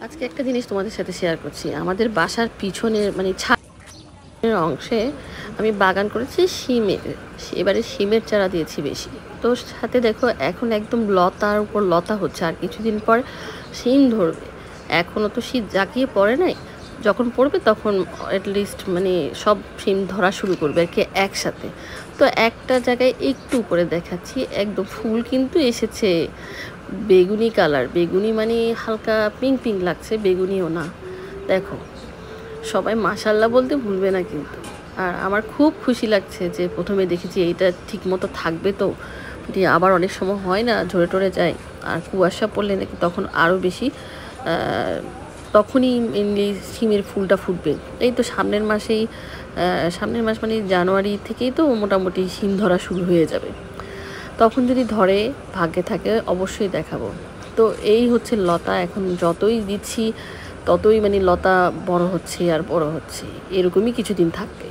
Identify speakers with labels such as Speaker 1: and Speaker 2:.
Speaker 1: আজকে একটা জিনিস তোমাদের সাথে শেয়ার করছি। আমাদের বাসার পিছনের মানে ছাদের অংশে আমি বাগান করেছি শিমের। এবারে শিমের চারা দিয়েছি বেশি। তো সাথে দেখো এখন একদম লতার উপর লতা হচ্ছে, আর কিছুদিন পর শিম ধরবে। এখনও তো শীত জাঁকিয়ে পড়ে নাই, যখন পড়বে তখন অ্যাটলিস্ট মানে সব শিম ধরা শুরু করবে আর কি একসাথে। তো একটা জায়গায় একটু করে দেখাচ্ছি, একদম ফুল কিন্তু এসেছে বেগুনি কালার, বেগুনি মানে হালকা পিঙ্ক পিঙ্ক লাগছে, বেগুনিও না। দেখো, সবাই মাশাল্লাহ বলতে ভুলবে না কিন্তু। আর আমার খুব খুশি লাগছে যে প্রথমে দেখেছি এইটা ঠিক মতো থাকবে, তো আবার অনেক সময় হয় না ঝরে টরে যায়, আর কুয়াশা পড়লে নাকি তখন আরও বেশি তখনই মেনলি সিমের ফুলটা ফুটবে। এই তো সামনের মাসেই, সামনের মাস মানে জানুয়ারি থেকেই তো মোটামুটি সিম ধরা শুরু হয়ে যাবে। তখন যদি ধরে ভাগ্যে থাকে অবশ্যই দেখাবো। তো এই হচ্ছে লতা, এখন যতই দিচ্ছি ততই মানে লতা বড় হচ্ছে আর বড় হচ্ছে, এরকমই কিছুদিন থাকবে।